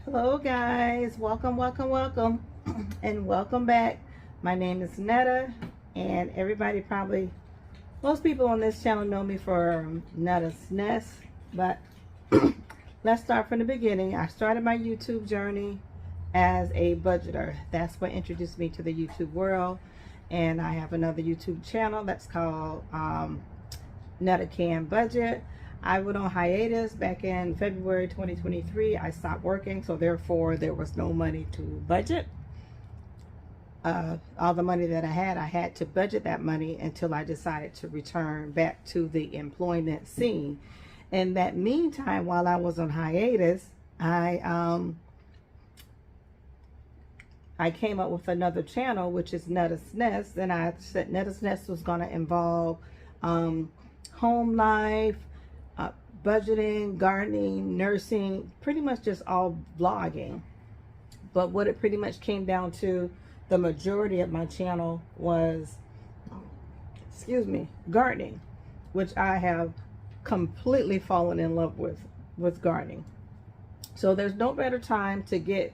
Hello guys, welcome, and welcome back. My name is Netta, and everybody probably, most people on this channel know me for Netta's Nest, but let's start from the beginning. I started my YouTube journey as a budgeter. That's what introduced me to the YouTube world, and I have another YouTube channel that's called Netta Can Budget. I went on hiatus back in February 2023. I stopped working, so therefore there was no money to budget. All the money that I had to budget that money until I decided to return back to the employment scene. In that meantime, while I was on hiatus, I came up with another channel, which is Netta's Nest, and I said Netta's Nest was going to involve home life, budgeting, gardening, nursing, pretty much just all vlogging. But what it pretty much came down to, the majority of my channel was, gardening, which I have completely fallen in love with gardening. So there's no better time to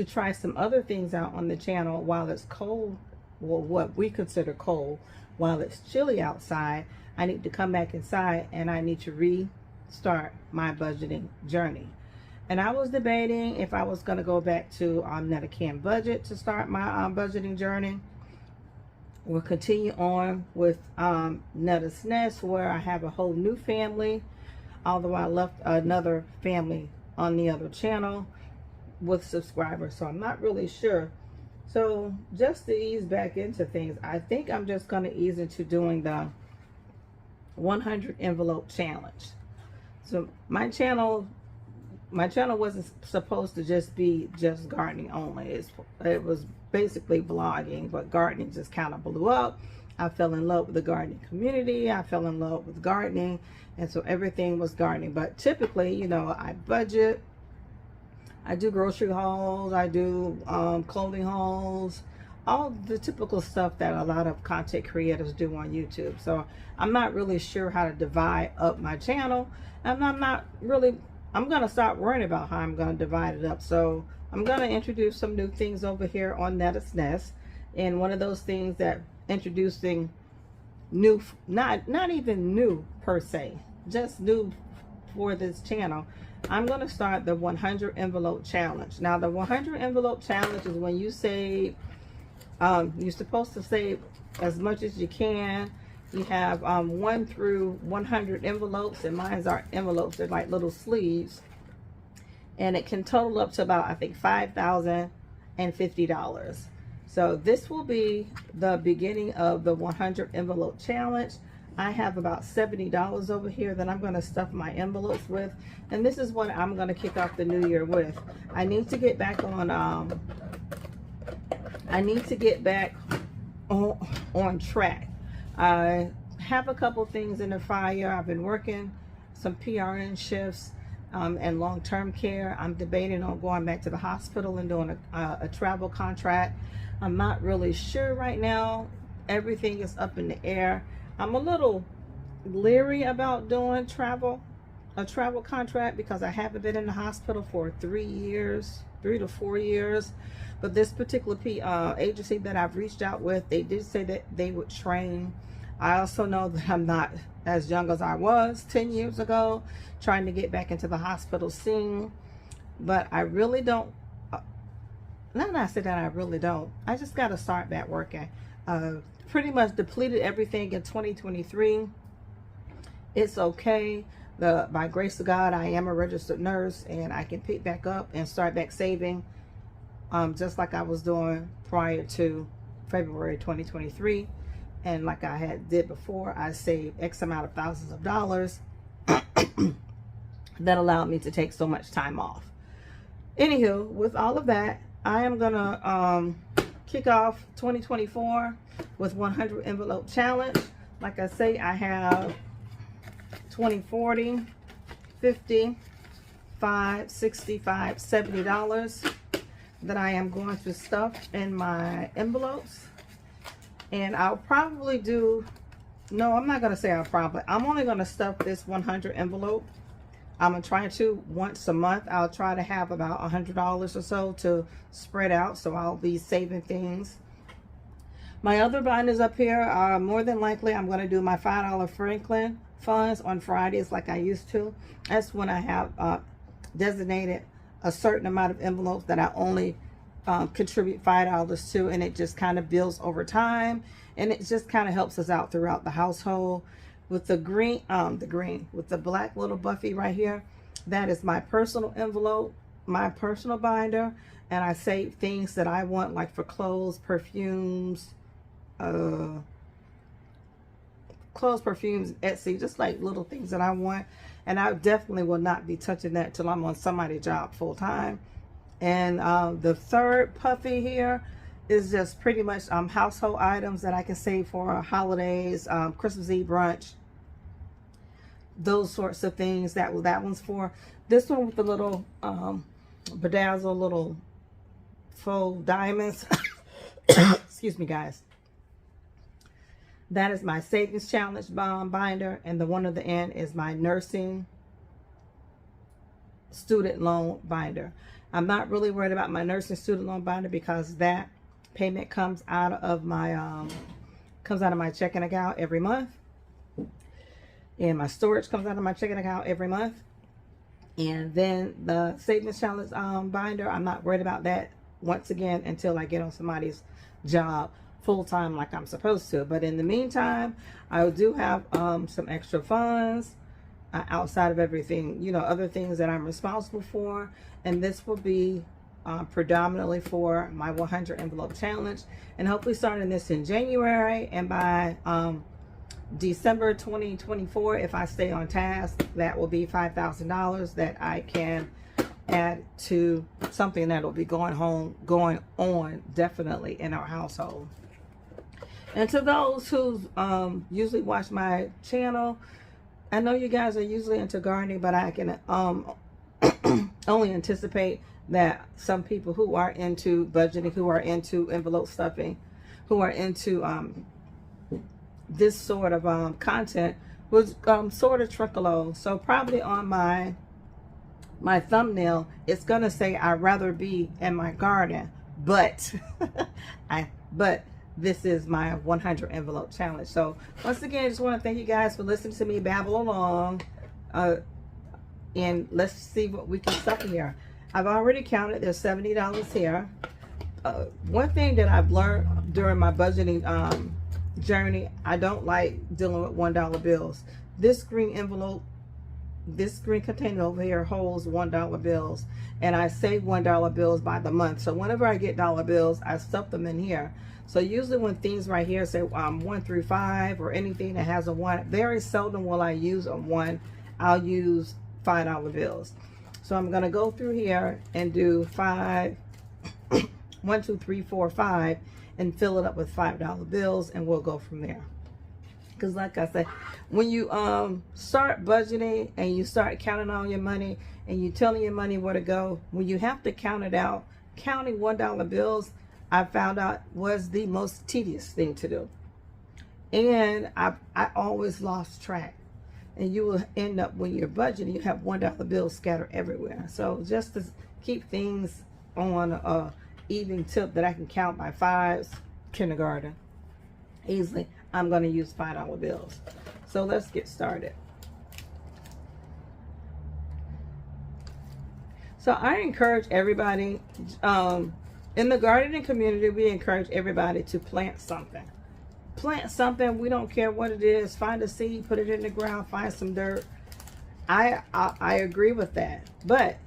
try some other things out on the channel while it's cold, well, what we consider cold, while it's chilly outside. I need to come back inside and I need to restart my budgeting journey. And I was debating if I was going to go back to Netta Can Budget to start my budgeting journey. We'll continue on with Netta's Nest, where I have a whole new family, although I left another family on the other channel with subscribers, so I'm not really sure. So just to ease back into things, I think I'm just going to ease into doing the 100 envelope challenge. So my channel wasn't supposed to just be just gardening only. It was basically vlogging, but gardening just kind of blew up. I fell in love with the gardening community. I fell in love with gardening, and so everything was gardening. But typically, you know, I budget, I do grocery hauls, I do clothing hauls, all the typical stuff that a lot of content creators do on YouTube. So I'm not really sure how to divide up my channel, and I'm going to start worrying about how I'm going to divide it up. So I'm going to introduce some new things over here on Netta's Nest, and one of those things that introducing new, not even new per se, just new for this channel. I'm going to start the 100 envelope challenge. Now the 100 envelope challenge is when you save, you're supposed to save as much as you can. You have 1 through 100 envelopes, and mine's are envelopes. They're like little sleeves, and it can total up to about, I think, $5,050. So this will be the beginning of the 100 envelope challenge. I have about $70 over here that I'm going to stuff my envelopes with, and this is what I'm going to kick off the new year with. I need to get back on on track. I have a couple things in the fire. I've been working some PRN shifts and long-term care. I'm debating on going back to the hospital and doing a travel contract. I'm not really sure right now. Everything is up in the air. I'm a little leery about doing a travel contract because I haven't been in the hospital for 3 to 4 years. But this particular agency that I've reached out with, they did say that they would train. I also know that I'm not as young as I was 10 years ago, trying to get back into the hospital scene. But I really don't, not I said that I really don't, I just got to start back working. Pretty much depleted everything in 2023. It's okay. By grace of God, I am a registered nurse, and I can pick back up and start back saving, just like I was doing prior to February 2023. And like I did before, I saved X amount of thousands of dollars that allowed me to take so much time off. Anywho, with all of that, I am gonna kick off 2024 with 100 envelope challenge. Like I say, I have 20, 40, 50, $5, $65, $70 that I am going to stuff in my envelopes. And I'll probably do, no, I'm not going to say I'm only going to stuff this 100 envelope I'm gonna try to once a month. I'll try to have about $100 or so to spread out, so I'll be saving things. My other binders up here are more than likely I'm going to do my $5 Franklin funds on Fridays like I used to. That's when I have designated a certain amount of envelopes that I only contribute $5 to, and it just kind of builds over time, and it just kind of helps us out throughout the household. With the green, with the black little Buffy right here, that is my personal envelope, my personal binder, and I save things that I want, like for clothes, perfumes, Etsy, just like little things that I want. And I definitely will not be touching that till I'm on somebody's job full time. And the third puffy here is just pretty much household items that I can save for holidays, Christmas Eve brunch, those sorts of things. That one's for. This one with the little bedazzle little faux diamonds. Excuse me, guys. That is my Savings Challenge binder, and the one at the end is my Nursing Student Loan binder. I'm not really worried about my Nursing Student Loan binder because that payment comes out of my checking account every month, and my storage comes out of my checking account every month. And then the Savings Challenge binder, I'm not worried about that once again until I get on somebody's job full-time like I'm supposed to. But in the meantime, I do have some extra funds outside of everything, you know, other things that I'm responsible for, and this will be predominantly for my 100 envelope challenge, and hopefully starting this in January, and by December 2024, if I stay on task, that will be $5,000 that I can add to something that will be going on definitely in our household. And to those who usually watch my channel, I know you guys are usually into gardening, but I can only anticipate that some people who are into budgeting, who are into envelope stuffing, who are into this sort of content was sort of trickle on. So probably on my thumbnail, it's gonna say I'd rather be in my garden, but but this is my 100 envelope challenge. So once again, I just want to thank you guys for listening to me babble along, and let's see what we can stuff in here. I've already counted. There's $70 here. One thing that I've learned during my budgeting journey, I don't like dealing with $1 bills. This green envelope, this green container over here holds $1 bills, and I save $1 bills by the month. So whenever I get dollar bills, I stuff them in here. So usually when things right here say 1 through 5 or anything that has a 1, very seldom will I use a 1. I'll use $5 bills. So I'm going to go through here and do 5, 1, 2, 3, 4, 5, and fill it up with $5 bills, and we'll go from there. Because like I said, when you start budgeting and you start counting all your money and you telling your money where to go, when you have to count it out, counting $1 bills, I found out was the most tedious thing to do. And I always lost track. And you will end up, when you're budgeting, you have $1 bills scattered everywhere. So just to keep things on a even tip that I can count by fives, kindergarten, easily, I'm going to use $5 bills. So let's get started. So I encourage everybody, in the gardening community, we encourage everybody to plant something. Plant something. We don't care what it is. Find a seed, put it in the ground, find some dirt. I agree with that. But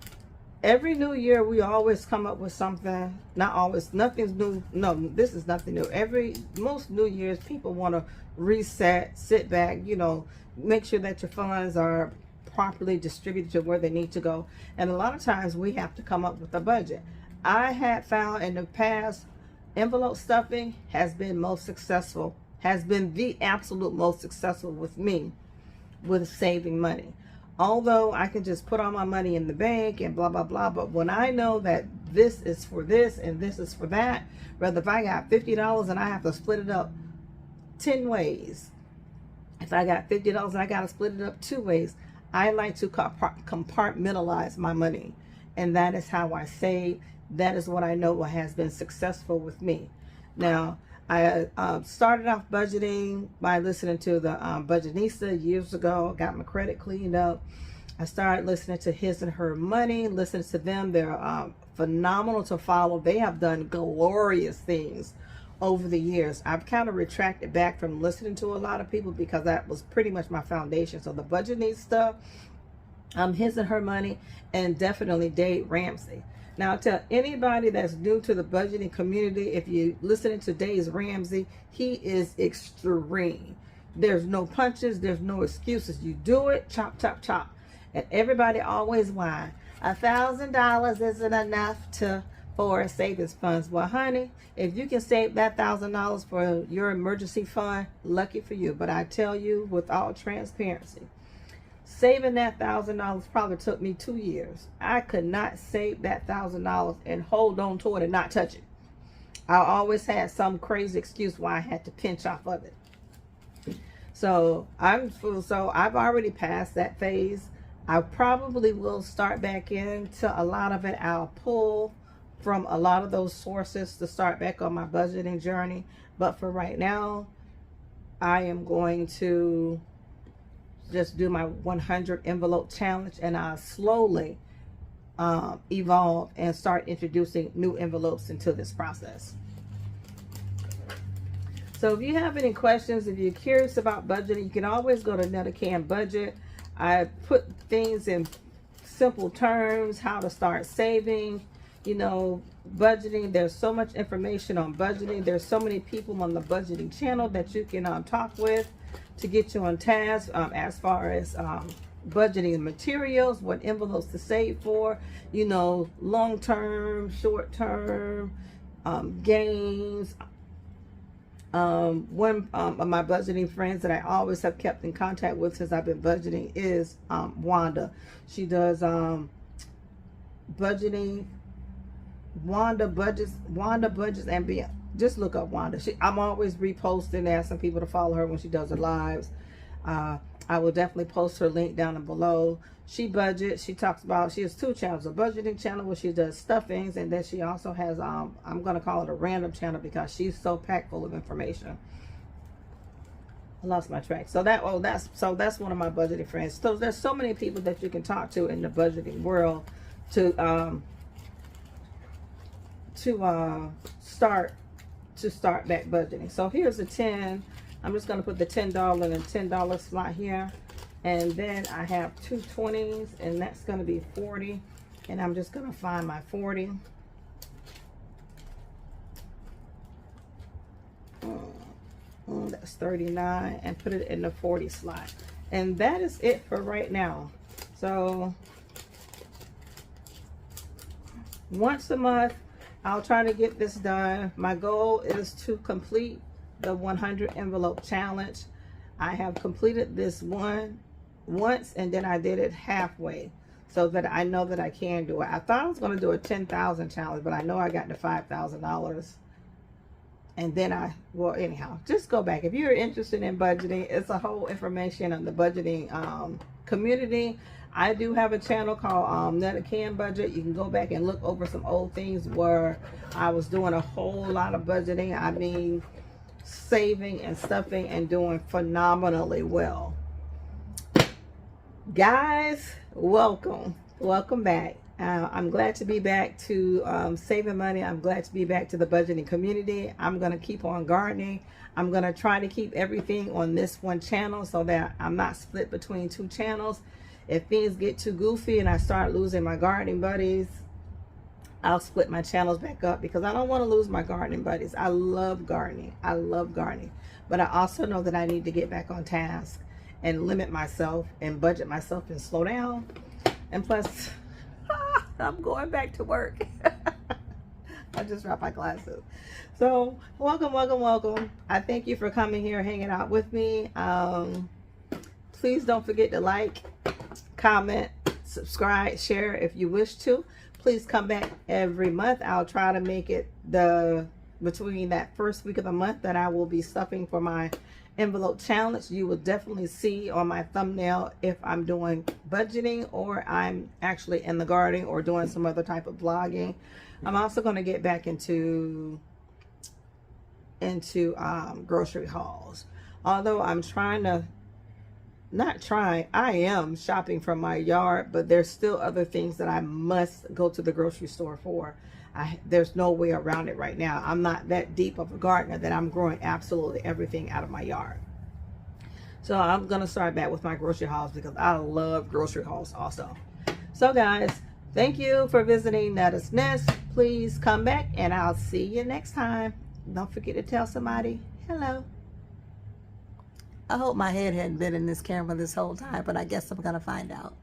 every new year, we always come up with something. Not always. Nothing's new. No, this is nothing new. Most New Year's, people want to reset, sit back, you know, make sure that your funds are properly distributed to where they need to go. And a lot of times we have to come up with a budget. I had found in the past, envelope stuffing has been most successful, has been the absolute most successful with me with saving money. Although I can just put all my money in the bank and blah, blah, blah. But when I know that this is for this and this is for that, rather if I got $50 and I have to split it up 10 ways, if I got $50 and I got to split it up 2 ways, I like to compartmentalize my money, and that is how I save. That is what I know has been successful with me. Now, I started off budgeting by listening to the Budgetnista years ago. Got my credit cleaned up. I started listening to His and Her Money, listening to them. They're phenomenal to follow. They have done glorious things over the years. I've kind of retracted back from listening to a lot of people because that was pretty much my foundation. So the Budgetnista, His and Her Money, and definitely Dave Ramsey. Now, I'll tell anybody that's new to the budgeting community, if you listening to Dave Ramsey, he is extreme. There's no punches, there's no excuses. You do it, chop, chop, chop. And everybody always whine, $1,000 isn't enough for savings funds. Well, honey, if you can save that $1,000 for your emergency fund, lucky for you. But I tell you, with all transparency, saving that $1,000 probably took me 2 years. I could not save that $1,000 and hold on to it and not touch it. I always had some crazy excuse why I had to pinch off of it. So I've already passed that phase. I probably will start back into a lot of it. I'll pull from a lot of those sources to start back on my budgeting journey. But for right now, I am going to just do my 100 envelope challenge, and I'll slowly evolve and start introducing new envelopes into this process. So if you have any questions, if you're curious about budgeting, you can always go to Netta Budget. I put things in simple terms, how to start saving, you know, budgeting. There's so much information on budgeting. There's so many people on the budgeting channel that you can talk with to get you on task as far as budgeting materials, what envelopes to save for, you know, long-term, short-term, gains. One of my budgeting friends that I always have kept in contact with since I've been budgeting is Wanda. She does budgeting, Wanda Budgets and Beyond. Just look up Wanda. I'm always reposting, asking people to follow her when she does her lives. I will definitely post her link down below. She budgets. She talks about, she has 2 channels, a budgeting channel where she does stuffings, and then she also has, I'm going to call it a random channel because she's so packed full of information. I lost my track. So that's one of my budgeting friends. So there's so many people that you can talk to in the budgeting world to start back budgeting. So here's the 10. I'm just going to put the $10 in a $10 slot here. And then I have 2 20s, and that's going to be 40. And I'm just going to find my 40. That's 39, and put it in the 40 slot. And that is it for right now. So once a month, I'll try to get this done. My goal is to complete the 100 envelope challenge. I have completed this one once, and then I did it halfway so that I know that I can do it. I thought I was going to do a 10,000 challenge, but I know I got to $5,000. And then well, anyhow, just go back. If you're interested in budgeting, it's a whole information on the budgeting community. I do have a channel called Netta Budget. You can go back and look over some old things where I was doing a whole lot of budgeting. I mean, saving and stuffing and doing phenomenally well. Guys, welcome back. I'm glad to be back to saving money. I'm glad to be back to the budgeting community. I'm going to keep on gardening. I'm going to try to keep everything on this one channel so that I'm not split between 2 channels. If things get too goofy and I start losing my gardening buddies, I'll split my channels back up because I don't want to lose my gardening buddies. I love gardening. But I also know that I need to get back on task and limit myself and budget myself and slow down. And plus, I'm going back to work. I just dropped my glasses. So welcome. I thank you for coming here, hanging out with me. Please don't forget to like, comment, subscribe, share if you wish to. Please come back every month. I'll try to make it between that first week of the month that I will be stuffing for my envelope challenge, you will definitely see on my thumbnail if I'm doing budgeting or I'm actually in the garden or doing some other type of vlogging. I'm also going to get back into grocery hauls. Although I'm I am shopping from my yard, but there's still other things that I must go to the grocery store for. There's no way around it right now. I'm not that deep of a gardener that I'm growing absolutely everything out of my yard. So I'm going to start back with my grocery hauls because I love grocery hauls also. So guys, thank you for visiting Netta's Nest. Please come back and I'll see you next time. Don't forget to tell somebody hello. I hope my head hadn't been in this camera this whole time, but I guess I'm going to find out.